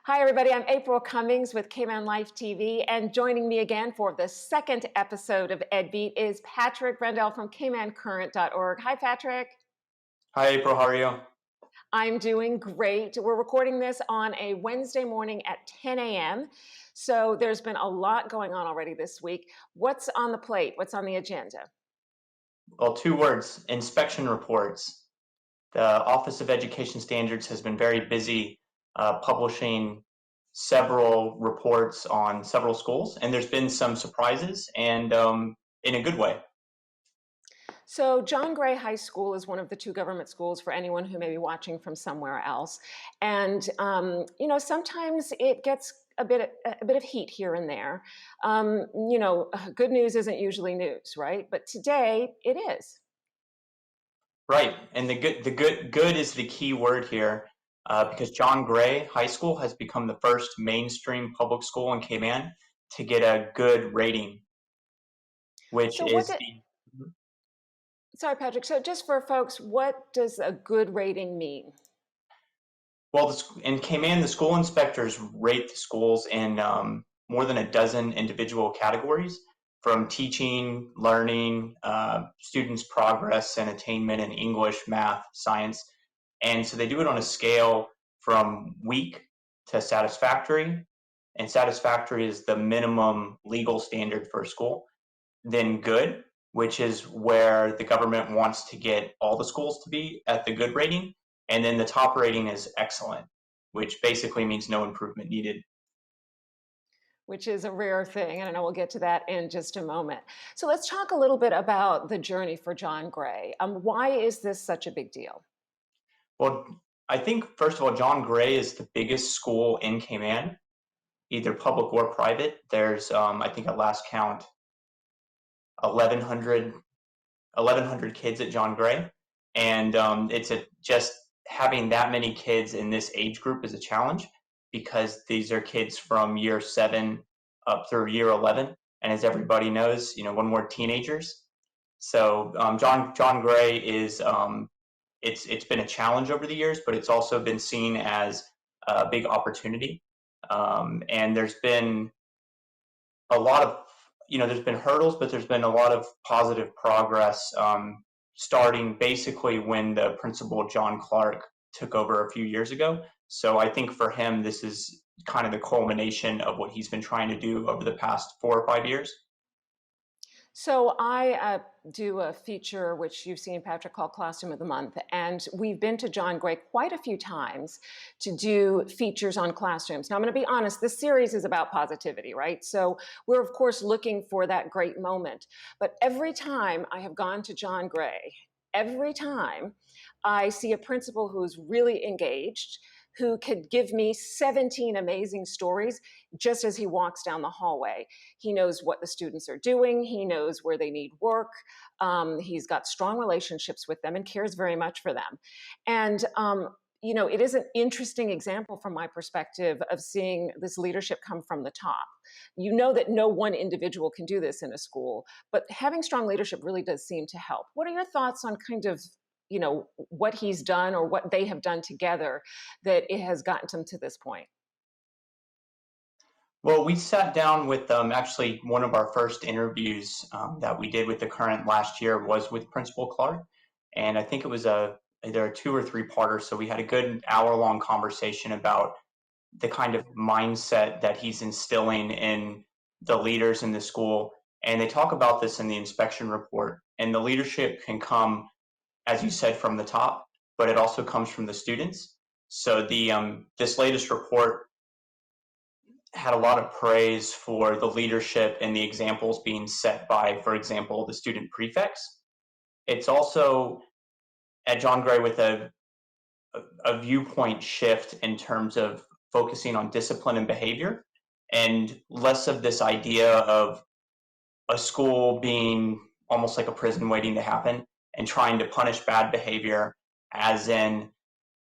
Hi, everybody. I'm April Cummings with Cayman Life TV, and joining me again for the second episode of EDBEAT is Patrick Brendel from CaymanCurrent.org. Hi, Patrick. Hi, April. How are you? I'm doing great. We're recording this on a Wednesday morning at 10 a.m. So there's been a lot going on already this week. What's on the plate? What's on the agenda? Well, two words, inspection reports. The Office of Education Standards has been very busy publishing several reports on several schools, and there's been some surprises and in a good way. So John Gray High School is one of the two government schools for anyone who may be watching from somewhere else. And, sometimes it gets a bit of heat here and there. Good news isn't usually news, right? But today it is. Right, and the good is the key word here because John Gray High School has become the first mainstream public school in Cayman to get a good rating, which So what is did, the sorry, Patrick. So just for folks, what does a good rating mean? Well, in Cayman, the school inspectors rate the schools in more than a dozen individual categories, from teaching, learning, students' progress and attainment in English, math, science. And so they do it on a scale from weak to satisfactory. And satisfactory is the minimum legal standard for a school. Then good, which is where the government wants to get all the schools to be at the good rating. And then the top rating is excellent, which basically means no improvement needed. Which is a rare thing, and I know we'll get to that in just a moment. So let's talk a little bit about the journey for John Gray. Why is this such a big deal? Well, I think, first of all, John Gray is the biggest school in Cayman, either public or private. There's, I think at last count, 1,100 kids at John Gray. And just having that many kids in this age group is a challenge because these are kids from year 7 up through year 11. And as everybody knows, when we're teenagers. So John Gray is it's been a challenge over the years, but it's also been seen as a big opportunity. And there's been a lot of there's been hurdles, but there's been a lot of positive progress, starting basically when the principal, John Clark, took over a few years ago. So I think for him, this is kind of the culmination of what he's been trying to do over the past 4 or 5 years. So I do a feature which you've seen, Patrick, called Classroom of the Month, and we've been to John Gray quite a few times to do features on classrooms. Now, I'm going to be honest, this series is about positivity, right? So we're, of course, looking for that great moment. But every time I have gone to John Gray, every time I see a principal who's really engaged, who could give me 17 amazing stories just as he walks down the hallway. He knows what the students are doing. He knows where they need work. He's got strong relationships with them and cares very much for them. And it is an interesting example from my perspective of seeing this leadership come from the top. You know that no one individual can do this in a school, but having strong leadership really does seem to help. What are your thoughts on kind of what he's done or what they have done together that it has gotten them to this point? Well, we sat down with actually one of our first interviews that we did with the Current last year was with Principal Clark, and I think it was either a 2 or 3-parter. So we had a good hour-long conversation about the kind of mindset that he's instilling in the leaders in the school, and they talk about this in the inspection report. And the leadership can come, as you said, from the top, but it also comes from the students. So this latest report had a lot of praise for the leadership and the examples being set by, for example, the student prefects. It's also at John Gray with a viewpoint shift in terms of focusing on discipline and behavior, and less of this idea of a school being almost like a prison waiting to happen and trying to punish bad behavior, as in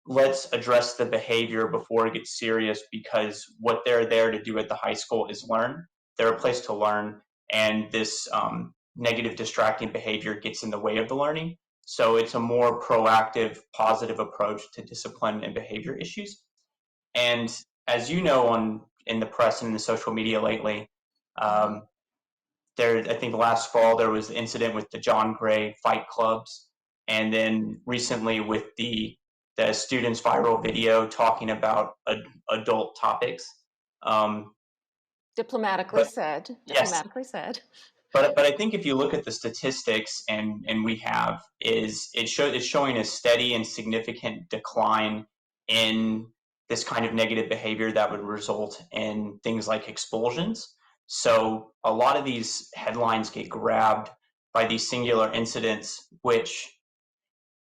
let's address the behavior before it gets serious, because what they're there to do at the high school is learn. They're a place to learn, and this negative, distracting behavior gets in the way of the learning. So it's a more proactive, positive approach to discipline and behavior issues. And as you know, in the press and in the social media lately, Mhm. um, I think last fall there was the incident with the John Gray fight clubs, and then recently with the students' viral video talking about adult topics. Um, Diplomatically but said, yes, diplomatically said. but I think if you look at the statistics and we have is it's showing a steady and significant decline in this kind of negative behavior that would result in things like expulsions. So a lot of these headlines get grabbed by these singular incidents, which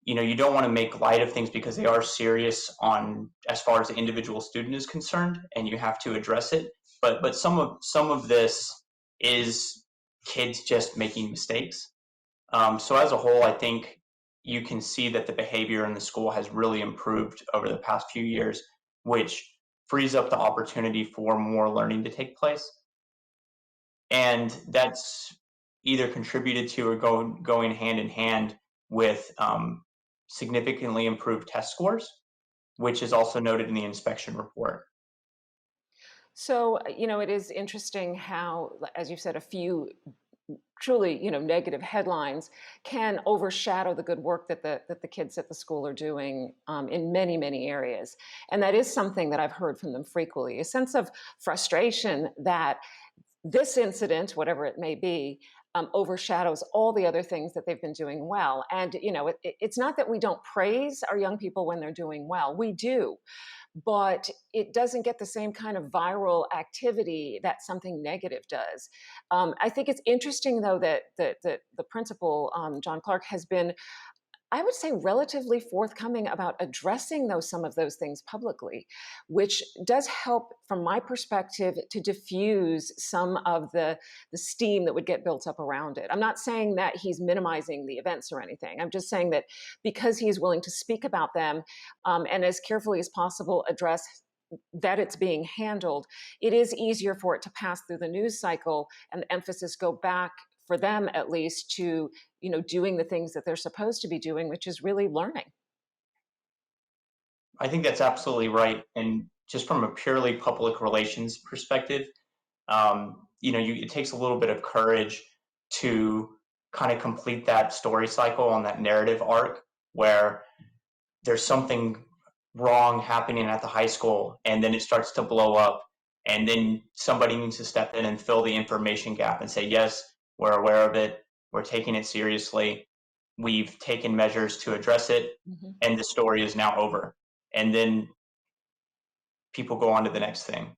you don't want to make light of things because they are serious on as far as the individual student is concerned, and you have to address it. But some of this is kids just making mistakes. So as a whole, I think you can see that the behavior in the school has really improved over the past few years, which frees up the opportunity for more learning to take place. And that's either contributed to or going hand in hand with significantly improved test scores, which is also noted in the inspection report. So, it is interesting how, as you said, a few truly, negative headlines can overshadow the good work that the kids at the school are doing in many, many areas. And that is something that I've heard from them frequently, a sense of frustration that this incident, whatever it may be, overshadows all the other things that they've been doing well. And it's not that we don't praise our young people when they're doing well. We do, but it doesn't get the same kind of viral activity that something negative does. I think it's interesting, though, that the principal, John Clark, has been, I would say, relatively forthcoming about addressing some of those things publicly, which does help, from my perspective, to diffuse some of the steam that would get built up around it. I'm not saying that he's minimizing the events or anything. I'm just saying that because he's willing to speak about them and as carefully as possible address that it's being handled, it is easier for it to pass through the news cycle and the emphasis go back, for them at least, to doing the things that they're supposed to be doing, which is really learning. I think that's absolutely right. And just from a purely public relations perspective, it takes a little bit of courage to kind of complete that story cycle on that narrative arc where there's something wrong happening at the high school and then it starts to blow up and then somebody needs to step in and fill the information gap and say, yes, we're aware of it, we're taking it seriously, we've taken measures to address it, Mhm. and the story is now over. And then people go on to the next thing,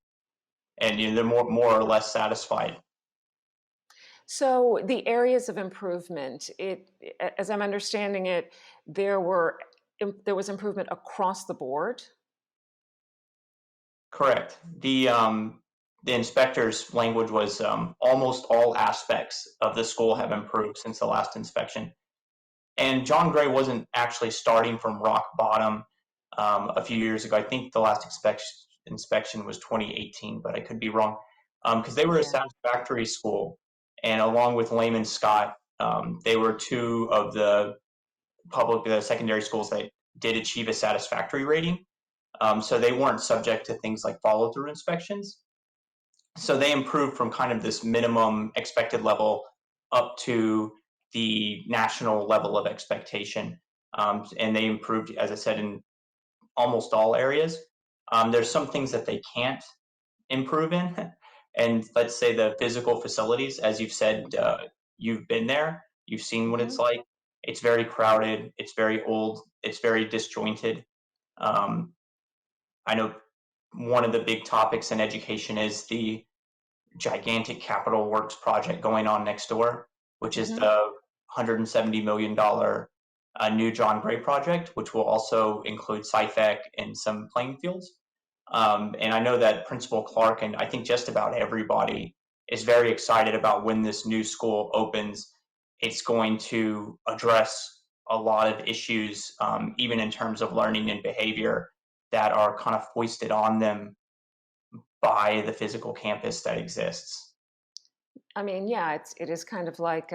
and they're more or less satisfied. So the areas of improvement, as I'm understanding it, there were there was improvement across the board. Correct. The inspector's language was almost all aspects of the school have improved since the last inspection. And John Gray wasn't actually starting from rock bottom a few years ago. I think the last inspection was 2018, but I could be wrong. Because they were a Yeah. satisfactory school, and along with Lehman Scott, they were two of the secondary schools that did achieve a satisfactory rating. So they weren't subject to things like follow through inspections. So they improved from kind of this minimum expected level up to the national level of expectation. And they improved, as I said, in almost all areas. There's some things that they can't improve in. And let's say the physical facilities, as you've said, you've been there, you've seen what Hmm. it's like. It's very crowded, it's very old, it's very disjointed. Um, I know one of the big topics in education is the gigantic capital works project going on next door, which is Hmm. the $170 million new John Gray project, which will also include SciFec and some playing fields. And I know that Principal Clark and I think just about everybody is very excited about when this new school opens. It's going to address a lot of issues, even in terms of learning and behavior, that are kind of foisted on them by the physical campus that exists. I mean, yeah, it is kind of like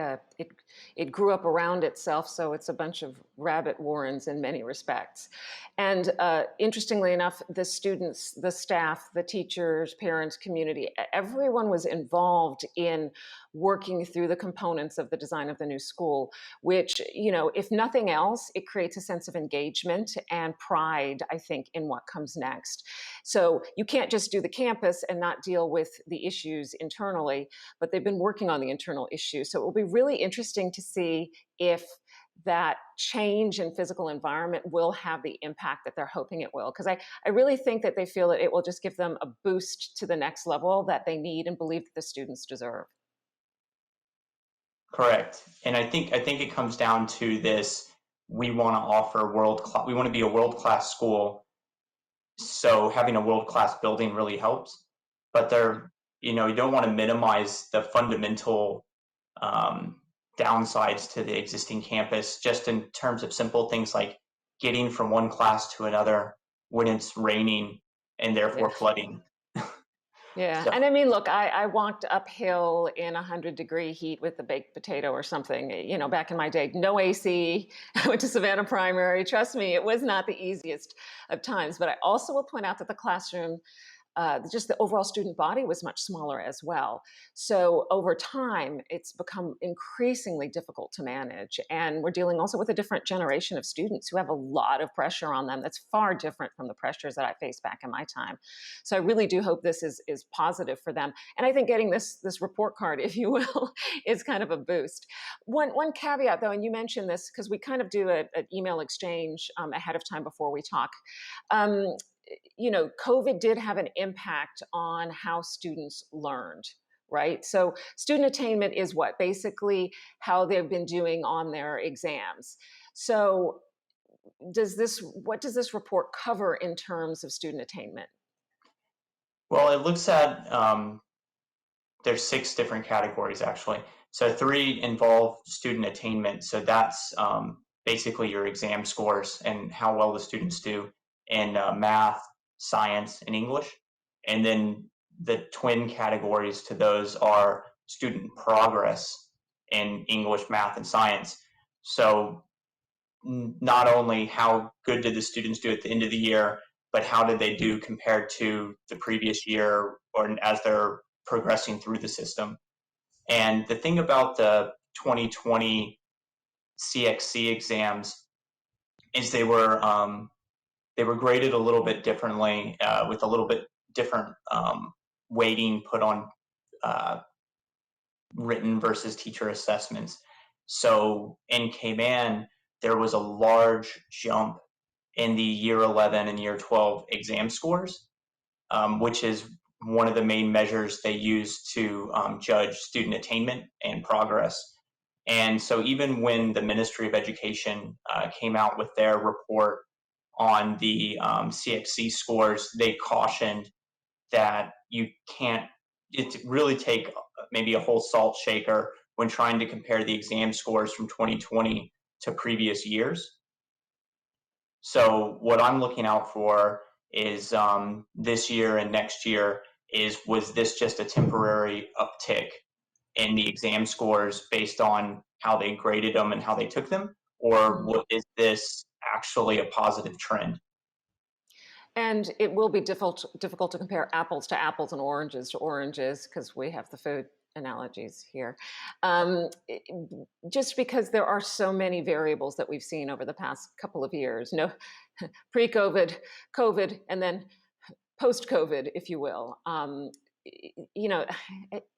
it grew up around itself, so it's a bunch of rabbit warrens in many respects. And interestingly enough, the students, the staff, the teachers, parents, community, everyone was involved in working through the components of the design of the new school, which, if nothing else, it creates a sense of engagement and pride, I think, in what comes next. So you can't just do the campus and not deal with the issues internally, but they've been working on the internal issues. So it will be really interesting to see if that change in physical environment will have the impact that they're hoping it will. Because I really think that they feel that it will just give them a boost to the next level that they need and believe that the students deserve. Correct. And I think it comes down to this: we want to offer world class. We want to be a world class school. So having a world class building really helps. But you don't want to minimize the fundamental um, downsides to the existing campus, just in terms of simple things like getting from one class to another when it's raining and Yeah. therefore flooding. Yeah. So And I mean, look, I walked uphill in 100-degree heat with a baked potato or something, back in my day. No AC. I went to Savannah Primary. Trust me, it was not the easiest of times. But I also will point out that the classroom, just the overall student body was much smaller as well. So over time, it's become increasingly difficult to manage. And we're dealing also with a different generation of students who have a lot of pressure on them that's far different from the pressures that I faced back in my time. So I really do hope this is positive for them. And I think getting this report card, if you will, is kind of a boost. One caveat though, and you mentioned this because we kind of do an email exchange ahead of time before we talk. Um, COVID did have an impact on how students learned, right? So student attainment is what? Basically how they've been doing on their exams. So what does this report cover in terms of student attainment? well, it looks at there's 6 different categories actually. So 3 involve student attainment. So that's basically your exam scores and how well the students do in math, science, and English. And then the twin categories to those are student progress in English, math, and science. So not only how good did the students do at the end of the year, but how did they do compared to the previous year or as they're progressing through the system. And the thing about the 2020 CXC exams is they were graded a little bit differently with a little bit different weighting put on uh, written versus teacher assessments. So in Cayman, there was a large jump in the year 11 and year 12 exam scores, which is one of the main measures they use to judge student attainment and progress. And so even when the Ministry of Education came out with their report on the CXC scores, they cautioned that you can't it really take maybe a whole salt shaker when trying to compare the exam scores from 2020 to previous years. So what I'm looking out for is this year and next year is was this just a temporary uptick in the exam scores based on how they graded them and how they took them, or is this actually a positive trend? And it will be difficult to compare apples to apples and oranges to oranges because we have the food analogies here. It, just because there are so many variables that we've seen over the past couple of years. No, pre-COVID, COVID, and then post-COVID, if you will. You know,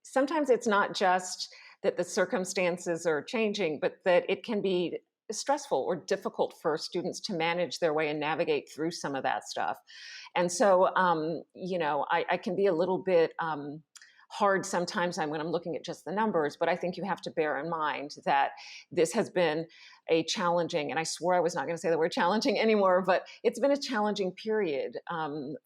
sometimes it's not just that the circumstances are changing, but that it can be stressful or difficult for students to manage their way and navigate through some of that stuff. And so, I can be a little bit hard sometimes when I'm looking at just the numbers, but I think you have to bear in mind that this has been a challenging, and I swore I was not going to say the word challenging anymore, but it's been a challenging period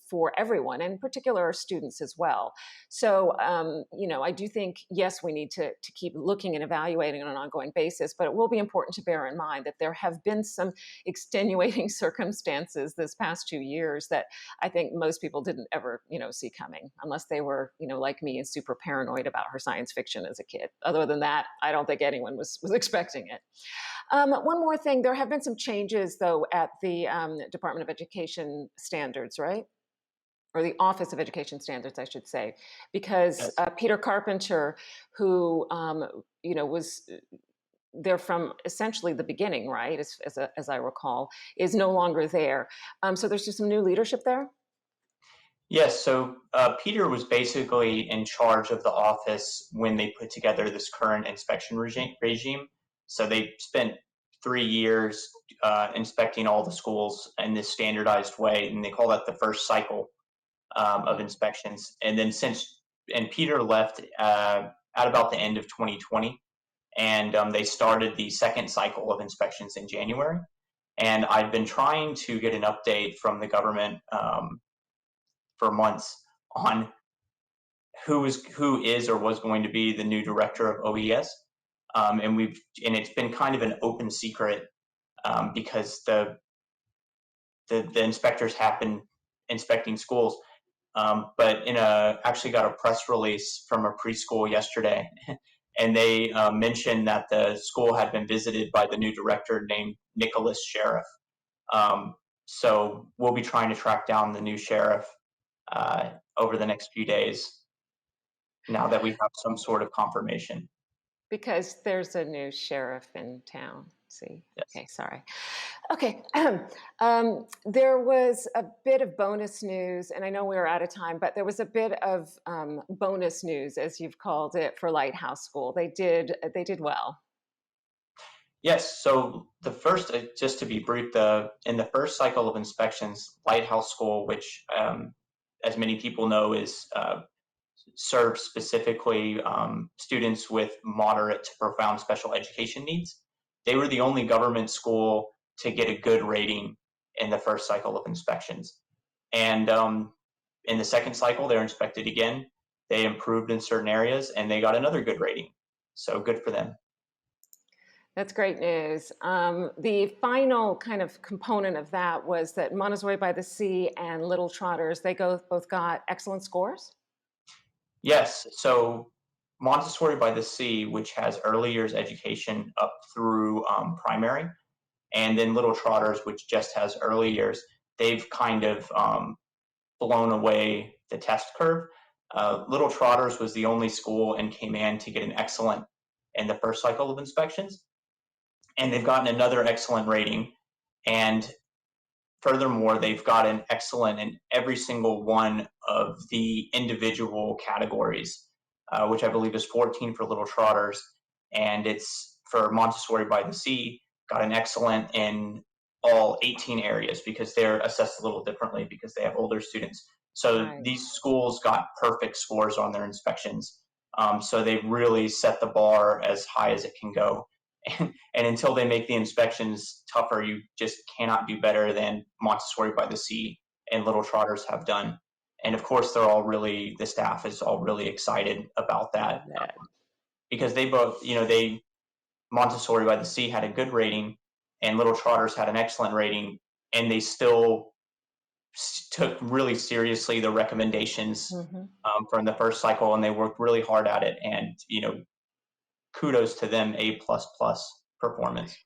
for everyone, and in particular our students as well. So, I do think, yes, we need to keep looking and evaluating on an ongoing basis, but it will be important to bear in mind that there have been some extenuating circumstances this past 2 years that I think most people didn't ever, see coming, unless they were, like me, super paranoid about her science fiction as a kid. Other than that, I don't think anyone was expecting it. One more thing, there have been some changes, though, at the Department of Education Standards, right? Or the Office of Education Standards, I should say, because Yes. Peter Carpenter, who was there from essentially the beginning, right, as I recall, is no longer there. So there's just some new leadership there. Yes, so Peter was basically in charge of the office when they put together this current inspection regime. So they spent 3 years inspecting all the schools in this standardized way, and they call that the first cycle of inspections. And then and Peter left at about the end of 2020, and they started the second cycle of inspections in January. And I've been trying to get an update from the government for months on who is or was going to be the new director of OES, and it's been kind of an open secret because the inspectors have been inspecting schools, but actually got a press release from a preschool yesterday, and they mentioned that the school had been visited by the new director named Nicholas Sheriff. So we'll be trying to track down the new sheriff over the next few days, now that we have some sort of confirmation. Because there's a new sheriff in town. See? Yes. Okay, sorry. Okay. There was a bit of bonus news, and I know we're out of time, but there was a bit of bonus news, as you've called it, for Lighthouse School. They did well. Yes. So the first, just to be brief, in the first cycle of inspections, Lighthouse School, which, as many people know, is serves specifically students with moderate to profound special education needs. They were the only government school to get a good rating in the first cycle of inspections. And in the second cycle, they're inspected again. They improved in certain areas and they got another good rating. So good for them. That's great news. The final kind of component of that was that Montessori by the Sea and Little Trotters, they both got excellent scores. Yes. So Montessori by the Sea, which has early years education up through primary, and then Little Trotters, which just has early years, they've kind of blown away the test curve. Little Trotters was the only school in Cayman to get an excellent in the first cycle of inspections, and they've gotten another excellent rating. And furthermore, they've got an excellent in every single one of the individual categories, which I believe is 14 for Little Trotters, and it's for Montessori by the Sea, got an excellent in all 18 areas because they're assessed a little differently because they have older students. So Right. these schools got perfect scores on their inspections. So they really set the bar as high as it can go. And until they make the inspections tougher, you just cannot do better than Montessori by the Sea and Little Trotters have done. And of course, the staff is all really excited about that, Love that. because they both, Montessori by the Sea had a good rating and Little Trotters had an excellent rating, and they still took really seriously the recommendations Mhm. from the first cycle, and they worked really hard at it. And kudos to them, A++ performance.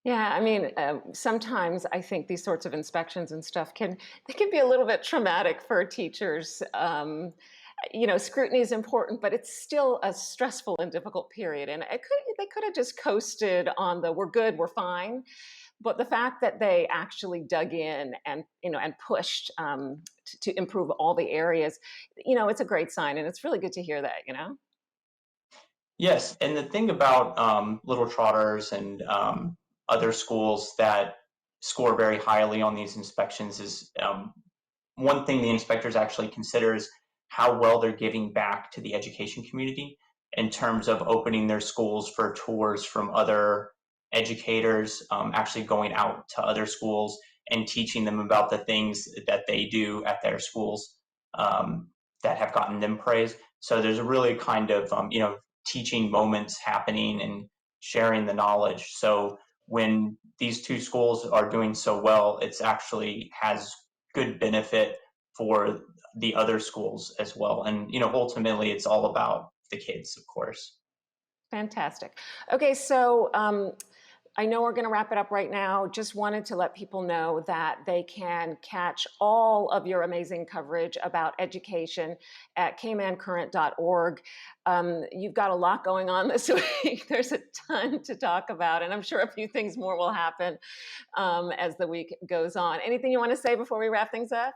Yeah, I mean, sometimes I think these sorts of inspections and stuff can be a little bit traumatic for teachers. Scrutiny is important, but it's still a stressful and difficult period. And they could have just coasted on the "we're good, we're fine," but the fact that they actually dug in and pushed to improve all the areas, it's a great sign, and it's really good to hear that. Yes, and the thing about Little Trotters and other schools that score very highly on these inspections is, one thing the inspectors actually consider is how well they're giving back to the education community in terms of opening their schools for tours from other educators, actually going out to other schools and teaching them about the things that they do at their schools, that have gotten them praise. So there's a really kind of, teaching moments happening and sharing the knowledge. So when these two schools are doing so well, it's actually has good benefit for the other schools as well. And, ultimately it's all about the kids, of course. Fantastic. Okay, so I know we're going to wrap it up right now. Just wanted to let people know that they can catch all of your amazing coverage about education at caymancurrent.org. You've got a lot going on this week. There's a ton to talk about, and I'm sure a few things more will happen as the week goes on. Anything you want to say before we wrap things up?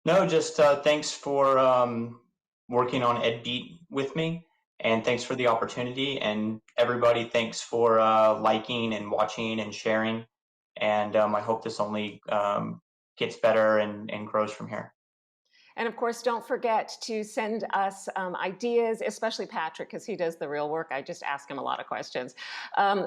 No, just thanks for working on EDBEAT with me. And thanks for the opportunity. And everybody, thanks for liking and watching and sharing. And I hope this only gets better and grows from here. And of course, don't forget to send us ideas, especially Patrick, because he does the real work. I just ask him a lot of questions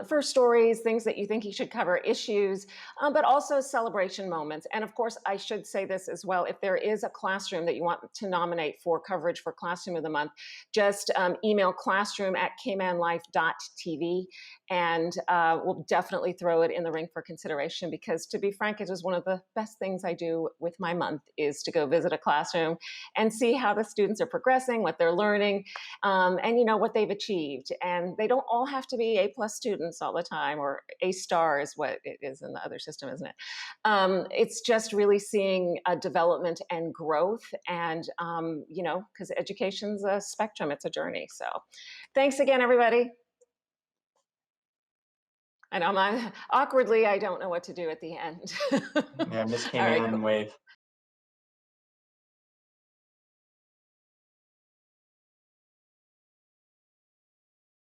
for stories, things that you think he should cover, issues, but also celebration moments. And of course, I should say this as well. If there is a classroom that you want to nominate for coverage for Classroom of the Month, just email classroom@caymanlife.tv, and we'll definitely throw it in the ring for consideration, because to be frank, it is one of the best things I do with my month is to go visit a classroom and see how the students are progressing, what they're learning, and what they've achieved. And they don't all have to be A+ students all the time, or A* is what it is in the other system, isn't it? It's just really seeing a development and growth, and because education's a spectrum, it's a journey. So thanks again, everybody. I know awkwardly, I don't know what to do at the end. Yeah, Miss All right, Cayman cool. wave.